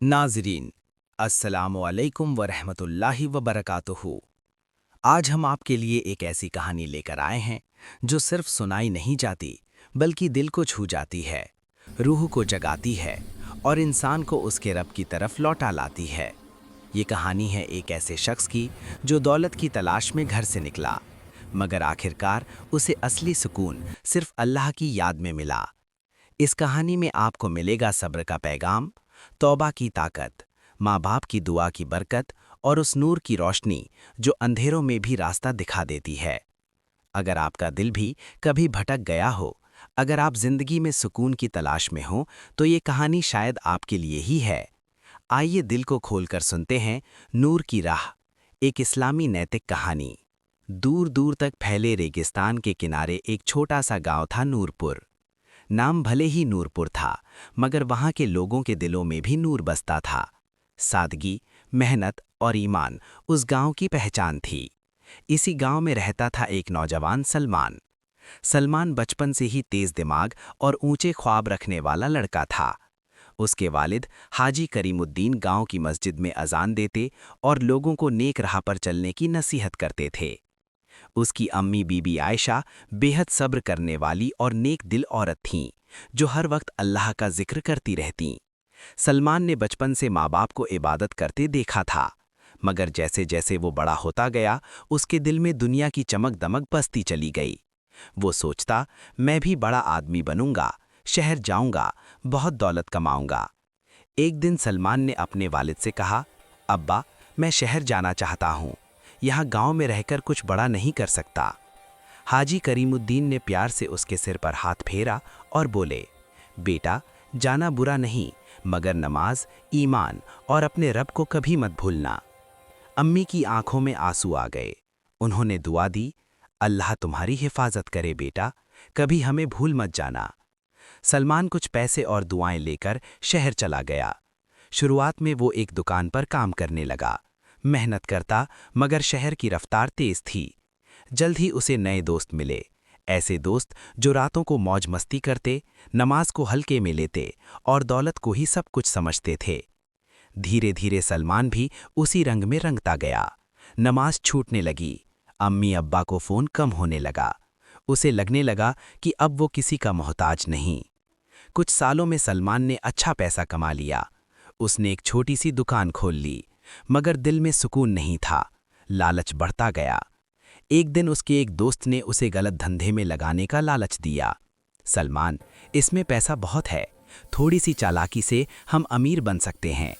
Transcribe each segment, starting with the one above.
नाज़रीन, अस्सलामु अलैकुम वरहमतुल्लाहि वबरकातुहू। आज हम आपके लिए एक ऐसी कहानी लेकर आए हैं जो सिर्फ सुनाई नहीं जाती बल्कि दिल को छू जाती है, रूह को जगाती है और इंसान को उसके रब की तरफ लौटा लाती है। ये कहानी है एक ऐसे शख्स की जो दौलत की तलाश में घर से निकला, मगर आखिरकार उसे असली सुकून सिर्फ अल्लाह की याद में मिला। इस कहानी में आपको मिलेगा सब्र का पैगाम, तौबा की ताकत, माँ बाप की दुआ की बरकत और उस नूर की रोशनी जो अंधेरों में भी रास्ता दिखा देती है। अगर आपका दिल भी कभी भटक गया हो, अगर आप जिंदगी में सुकून की तलाश में हो, तो ये कहानी शायद आपके लिए ही है। आइए दिल को खोलकर सुनते हैं नूर की राह, एक इस्लामी नैतिक कहानी। दूर दूर तक फैले रेगिस्तान के किनारे एक छोटा सा गांव था, नूरपुर। नाम भले ही नूरपुर था, मगर वहां के लोगों के दिलों में भी नूर बसता था। सादगी, मेहनत और ईमान उस गांव की पहचान थी। इसी गांव में रहता था एक नौजवान, सलमान। सलमान बचपन से ही तेज दिमाग और ऊंचे ख्वाब रखने वाला लड़का था। उसके वालिद हाजी करीमुद्दीन गांव की मस्जिद में अजान देते और लोगों को नेक राह पर चलने की नसीहत करते थे। उसकी अम्मी बीबी आयशा बेहद सब्र करने वाली और नेक दिल औरत थीं, जो हर वक्त अल्लाह का जिक्र करती रहतीं। सलमान ने बचपन से माँ बाप को इबादत करते देखा था, मगर जैसे जैसे वो बड़ा होता गया, उसके दिल में दुनिया की चमक दमक बसती चली गई। वो सोचता, मैं भी बड़ा आदमी बनूंगा, शहर जाऊंगा, बहुत दौलत कमाऊंगा। एक दिन सलमान ने अपने वालिद से कहा, अब्बा, मैं शहर जाना चाहता हूँ, यहाँ गांव में रहकर कुछ बड़ा नहीं कर सकता। हाजी करीमुद्दीन ने प्यार से उसके सिर पर हाथ फेरा और बोले, बेटा, जाना बुरा नहीं, मगर नमाज, ईमान और अपने रब को कभी मत भूलना। अम्मी की आंखों में आंसू आ गए। उन्होंने दुआ दी, अल्लाह तुम्हारी हिफाजत करे बेटा, कभी हमें भूल मत जाना। सलमान कुछ पैसे और दुआएं लेकर शहर चला गया। शुरुआत में वो एक दुकान पर काम करने लगा, मेहनत करता, मगर शहर की रफ्तार तेज थी। जल्द ही उसे नए दोस्त मिले, ऐसे दोस्त जो रातों को मौज मस्ती करते, नमाज को हल्के में लेते और दौलत को ही सब कुछ समझते थे। धीरे धीरे सलमान भी उसी रंग में रंगता गया। नमाज छूटने लगी, अम्मी अब्बा को फ़ोन कम होने लगा। उसे लगने लगा कि अब वो किसी का मोहताज नहीं। कुछ सालों में सलमान ने अच्छा पैसा कमा लिया। उसने एक छोटी सी दुकान खोल ली, मगर दिल में सुकून नहीं था। लालच बढ़ता गया। एक दिन उसके एक दोस्त ने उसे गलत धंधे में लगाने का लालच दिया। सलमान, इसमें पैसा बहुत है, थोड़ी सी चालाकी से हम अमीर बन सकते हैं।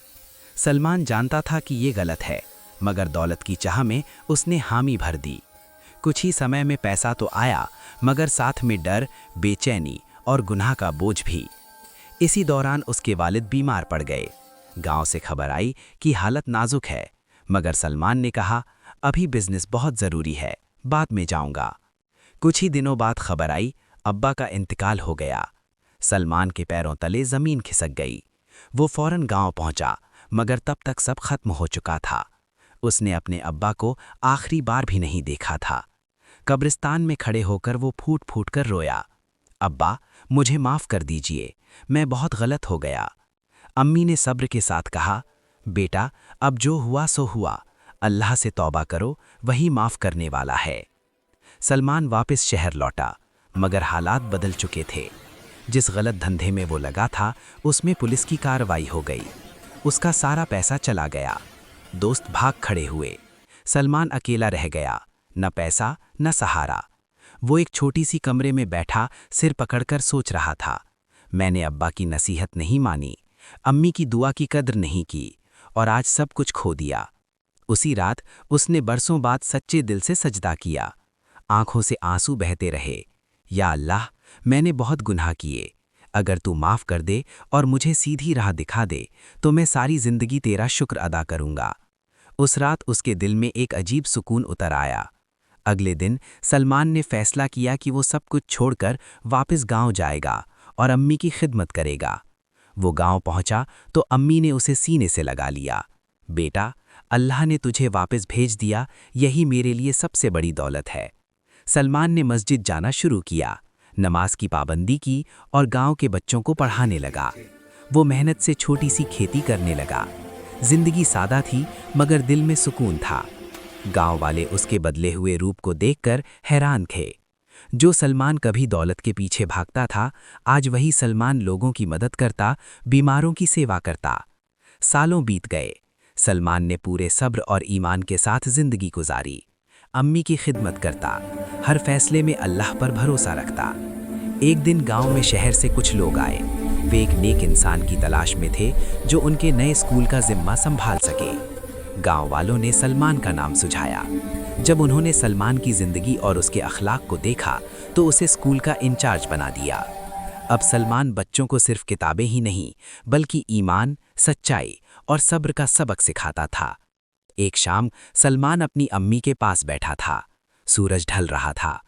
सलमान जानता था कि ये गलत है, मगर दौलत की चाह में उसने हामी भर दी। कुछ ही समय में पैसा तो आया, मगर साथ में डर, बेचैनी और गुनाह का बोझ भी। इसी दौरान उसके वालिद बीमार पड़ गए। गांव से खबर आई कि हालत नाजुक है, मगर सलमान ने कहा, अभी बिजनेस बहुत ज़रूरी है, बाद में जाऊंगा। कुछ ही दिनों बाद खबर आई, अब्बा का इंतकाल हो गया। सलमान के पैरों तले ज़मीन खिसक गई। वो फौरन गांव पहुंचा, मगर तब तक सब खत्म हो चुका था। उसने अपने अब्बा को आखिरी बार भी नहीं देखा था। कब्रिस्तान में खड़े होकर वो फूट फूट कर रोया, अब्बा, मुझे माफ़ कर दीजिए, मैं बहुत गलत हो गया। अम्मी ने सब्र के साथ कहा, बेटा, अब जो हुआ सो हुआ, अल्लाह से तौबा करो, वही माफ़ करने वाला है। सलमान वापस शहर लौटा, मगर हालात बदल चुके थे। जिस गलत धंधे में वो लगा था, उसमें पुलिस की कार्रवाई हो गई। उसका सारा पैसा चला गया। दोस्त भाग खड़े हुए। सलमान अकेला रह गया, न पैसा न सहारा। वो एक छोटी सी कमरे में बैठा सिर पकड़कर सोच रहा था, मैंने अब्बा की नसीहत नहीं मानी, अम्मी की दुआ की कद्र नहीं की, और आज सब कुछ खो दिया। उसी रात उसने बरसों बाद सच्चे दिल से सजदा किया। आंखों से आंसू बहते रहे, या अल्लाह, मैंने बहुत गुनाह किए, अगर तू माफ़ कर दे और मुझे सीधी राह दिखा दे, तो मैं सारी ज़िंदगी तेरा शुक्र अदा करूँगा। उस रात उसके दिल में एक अजीब सुकून उतर आया। अगले दिन सलमान ने फैसला किया कि वो सब कुछ छोड़कर वापस गांव जाएगा और अम्मी की खिदमत करेगा। वो गांव पहुंचा तो अम्मी ने उसे सीने से लगा लिया, बेटा, अल्लाह ने तुझे वापस भेज दिया, यही मेरे लिए सबसे बड़ी दौलत है। सलमान ने मस्जिद जाना शुरू किया, नमाज की पाबंदी की और गांव के बच्चों को पढ़ाने लगा। वो मेहनत से छोटी सी खेती करने लगा। जिंदगी सादा थी मगर दिल में सुकून था। गांव वाले उसके बदले हुए रूप को देखकर हैरान थे। जो सलमान कभी दौलत के पीछे भागता था, आज वही सलमान लोगों की मदद करता, बीमारों की सेवा करता। सालों बीत गए। सलमान ने पूरे सब्र और ईमान के साथ जिंदगी गुजारी। अम्मी की खिदमत करता, हर फैसले में अल्लाह पर भरोसा रखता। एक दिन गांव में शहर से कुछ लोग आए। वे एक नेक इंसान की तलाश में थे जो उनके नए स्कूल का जिम्मा संभाल सके। गांव वालों ने सलमान का नाम सुझाया। जब उन्होंने सलमान की जिंदगी और उसके अखलाक को देखा तो उसे स्कूल का इंचार्ज बना दिया। अब सलमान बच्चों को सिर्फ किताबें ही नहीं बल्कि ईमान, सच्चाई और सब्र का सबक सिखाता था। एक शाम सलमान अपनी अम्मी के पास बैठा था। सूरज ढल रहा था।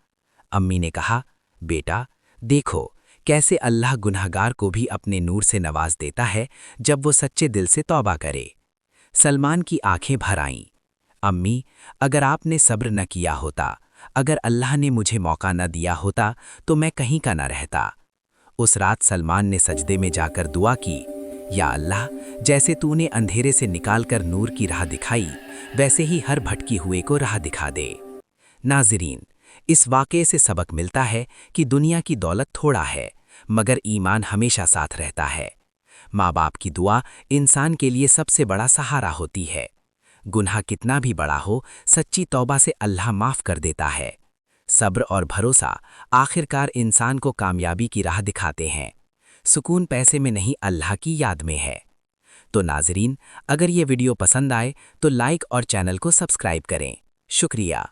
अम्मी ने कहा, बेटा देखो कैसे अल्लाह गुनहगार को भी अपने नूर से नवाज देता है जब वो सच्चे दिल से तौबा करे। सलमान की आंखें भर आईं। अम्मी, अगर आपने सब्र न किया होता, अगर अल्लाह ने मुझे मौका न दिया होता तो मैं कहीं का न रहता। उस रात सलमान ने सजदे में जाकर दुआ की, या अल्लाह, जैसे तूने अंधेरे से निकालकर नूर की राह दिखाई, वैसे ही हर भटकी हुए को राह दिखा दे। नाज़रीन, इस वाक़े से सबक मिलता है कि दुनिया की दौलत थोड़ा है मगर ईमान हमेशा साथ रहता है। माँ बाप की दुआ इंसान के लिए सबसे बड़ा सहारा होती है। गुनाह कितना भी बड़ा हो, सच्ची तौबा से अल्लाह माफ़ कर देता है। सब्र और भरोसा आखिरकार इंसान को कामयाबी की राह दिखाते हैं। सुकून पैसे में नहीं, अल्लाह की याद में है। तो नाज़रीन, अगर ये वीडियो पसंद आए तो लाइक और चैनल को सब्सक्राइब करें। शुक्रिया।